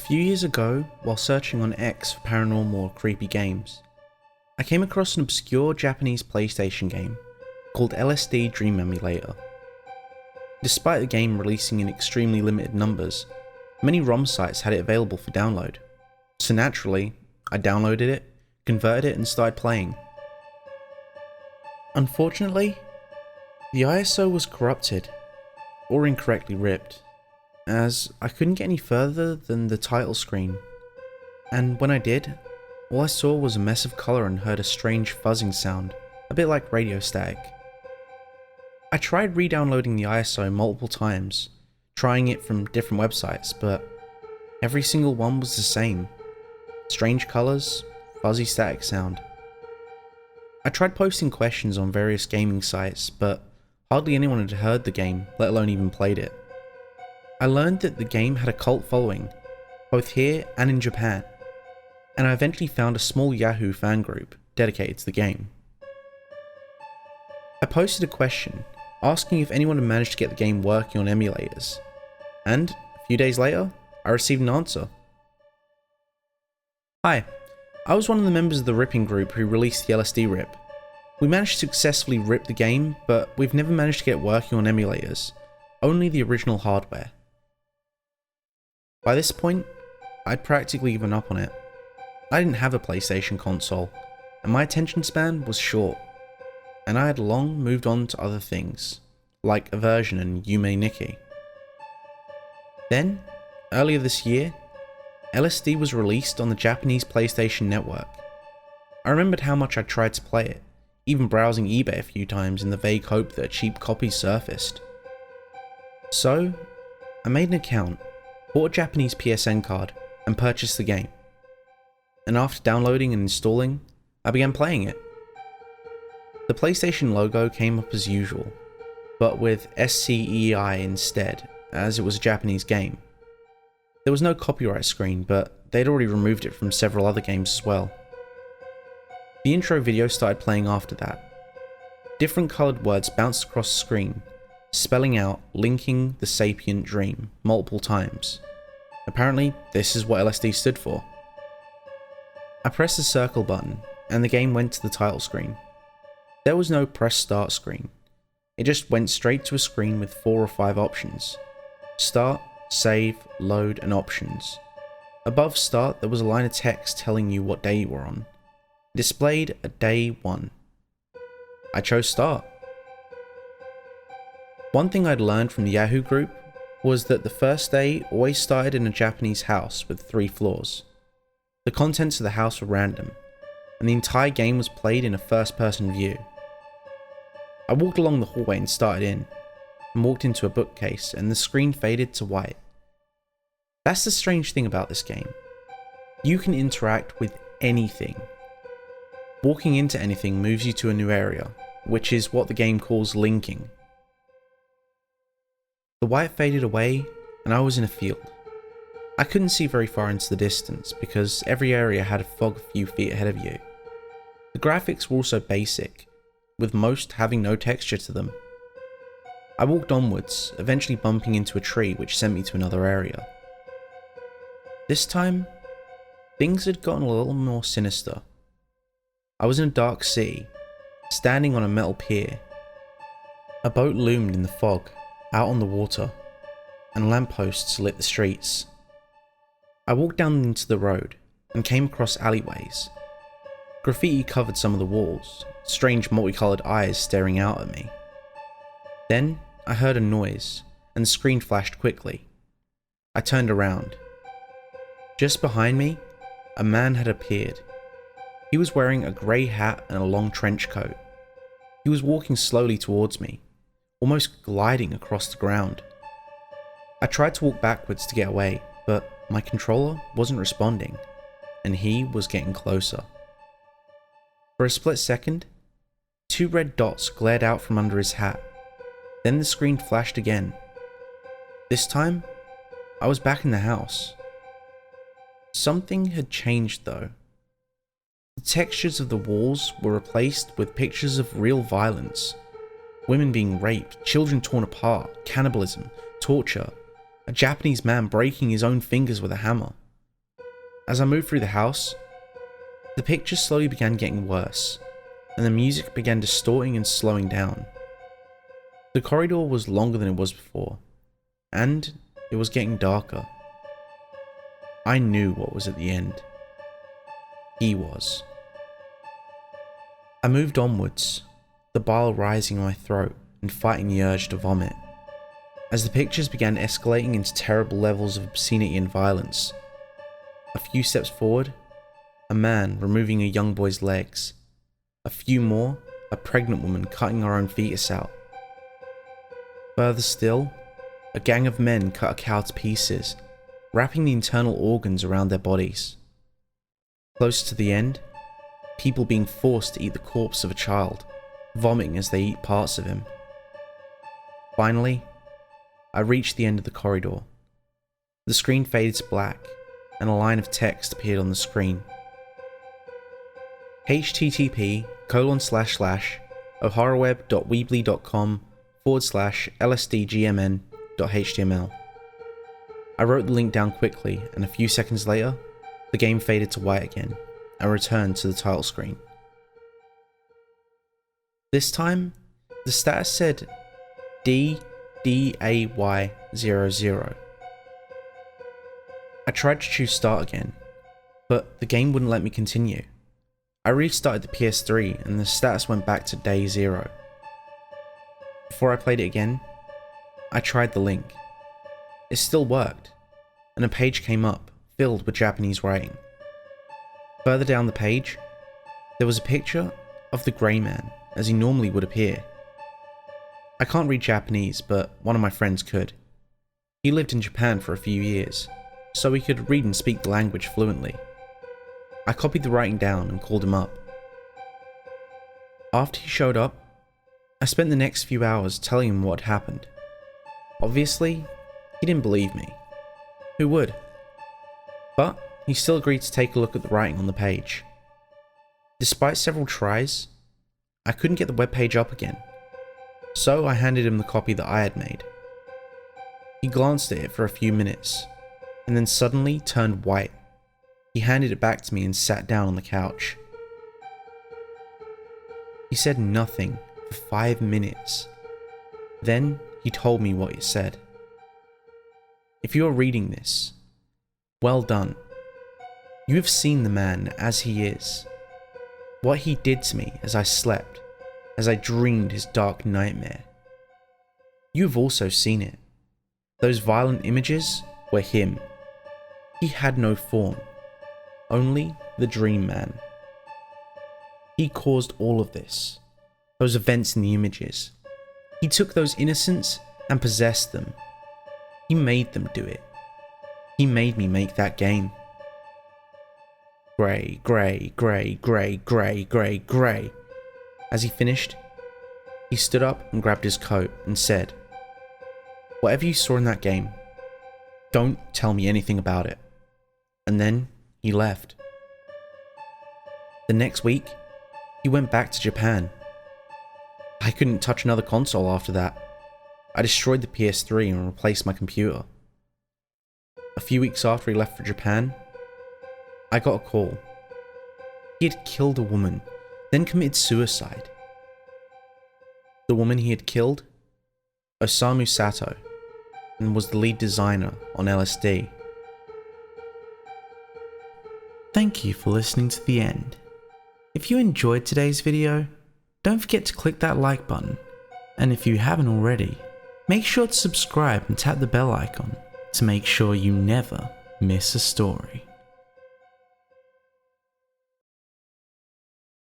few years ago, while searching on X for paranormal or creepy games, I came across an obscure Japanese PlayStation game called LSD Dream Emulator. Despite the game releasing in extremely limited numbers, many ROM sites had it available for download. So naturally, I downloaded it, converted it and started playing. Unfortunately, the ISO was corrupted, or incorrectly ripped, as I couldn't get any further than the title screen, and when I did, all I saw was a mess of colour and heard a strange fuzzing sound, a bit like radio static. I tried re-downloading the ISO multiple times, trying it from different websites, but every single one was the same. Strange colours, fuzzy static sound. I tried posting questions on various gaming sites, but hardly anyone had heard the game, let alone even played it. I learned that the game had a cult following, both here and in Japan, and I eventually found a small Yahoo fan group dedicated to the game. I posted a question asking if anyone had managed to get the game working on emulators, and a few days later, I received an answer. Hi, I was one of the members of the ripping group who released the LSD rip. We managed to successfully rip the game, but we've never managed to get it working on emulators, only the original hardware. By this point, I'd practically given up on it. I didn't have a PlayStation console, and my attention span was short, and I had long moved on to other things, like Aversion and Yume Nikki. Then, earlier this year, LSD was released on the Japanese PlayStation Network. I remembered how much I tried to play it, even browsing eBay a few times in the vague hope that a cheap copy surfaced. So, I made an account, bought a Japanese PSN card, and purchased the game. And after downloading and installing, I began playing it. The PlayStation logo came up as usual, but with SCEI instead, as it was a Japanese game. There was no copyright screen, but they'd already removed it from several other games as well. The intro video started playing after that. Different coloured words bounced across the screen, spelling out "linking the sapient dream" multiple times. Apparently, this is what LSD stood for. I pressed the circle button, and the game went to the title screen. There was no press start screen. It just went straight to a screen with 4 or 5 options. Start, save, load, and options. Above start, there was a line of text telling you what day you were on. It displayed a day 1. I chose start. One thing I'd learned from the Yahoo group was that the first day always started in a Japanese house with 3 floors. The contents of the house were random, and the entire game was played in a first-person view. I walked along the hallway and started in, and walked into a bookcase, and the screen faded to white. That's the strange thing about this game. You can interact with anything. Walking into anything moves you to a new area, which is what the game calls linking. The white faded away, and I was in a field. I couldn't see very far into the distance because every area had a fog a few feet ahead of you. The graphics were also basic, with most having no texture to them. I walked onwards, eventually bumping into a tree which sent me to another area. This time, things had gotten a little more sinister. I was in a dark sea, standing on a metal pier. A boat loomed in the fog, out on the water, and lampposts lit the streets. I walked down into the road and came across alleyways. Graffiti covered some of the walls, strange multicoloured eyes staring out at me. Then I heard a noise, and the screen flashed quickly. I turned around. Just behind me, a man had appeared. He was wearing a grey hat and a long trench coat. He was walking slowly towards me, almost gliding across the ground. I tried to walk backwards to get away, but my controller wasn't responding, and he was getting closer. For a split second, 2 red dots glared out from under his hat. Then the screen flashed again. This time, I was back in the house. Something had changed though. The textures of the walls were replaced with pictures of real violence. Women being raped, children torn apart, cannibalism, torture, a Japanese man breaking his own fingers with a hammer. As I moved through the house, the pictures slowly began getting worse, and the music began distorting and slowing down. The corridor was longer than it was before, and it was getting darker. I knew what was at the end. He was. I moved onwards, the bile rising in my throat and fighting the urge to vomit. As the pictures began escalating into terrible levels of obscenity and violence. A few steps forward, a man removing a young boy's legs. A few more, a pregnant woman cutting her own fetus out. Further still, a gang of men cut a cow to pieces, wrapping the internal organs around their bodies. Close to the end, people being forced to eat the corpse of a child, vomiting as they eat parts of him. Finally, I reached the end of the corridor. The screen faded to black, and a line of text appeared on the screen. http://ohorrorweb.weebly.com/lsdgmn.html. I wrote the link down quickly, and a few seconds later, the game faded to white again, and returned to the title screen. This time, the status said DDAY00. I tried to choose start again, but the game wouldn't let me continue. I restarted the PS3 and the status went back to day 0. Before I played it again, I tried the link. It still worked, and a page came up filled with Japanese writing. Further down the page, there was a picture of the Grey Man as he normally would appear. I can't read Japanese, but one of my friends could. He lived in Japan for a few years, so he could read and speak the language fluently. I copied the writing down and called him up. After he showed up, I spent the next few hours telling him what had happened. Obviously, he didn't believe me. Who would? But he still agreed to take a look at the writing on the page. Despite several tries, I couldn't get the webpage up again, so I handed him the copy that I had made. He glanced at it for a few minutes, and then suddenly turned white. He handed it back to me and sat down on the couch. He said nothing for 5 minutes. Then he told me what it said. If you are reading this, well done. You have seen the man as he is. What he did to me as I slept, as I dreamed his dark nightmare. You have also seen it. Those violent images were him. He had no form, only the dream man. He caused all of this, those events in the images. He took those innocents and possessed them. He made them do it. He made me make that game. Grey, grey, grey, grey, grey, grey, grey. As he finished, he stood up and grabbed his coat and said, "Whatever you saw in that game, don't tell me anything about it." And then he left. The next week, he went back to Japan. I couldn't touch another console after that. I destroyed the PS3 and replaced my computer. A few weeks after he left for Japan, I got a call. He had killed a woman, then committed suicide. The woman he had killed? Osamu Sato, and was the lead designer on LSD. Thank you for listening to the end. If you enjoyed today's video, don't forget to click that like button, and if you haven't already, make sure to subscribe and tap the bell icon to make sure you never miss a story.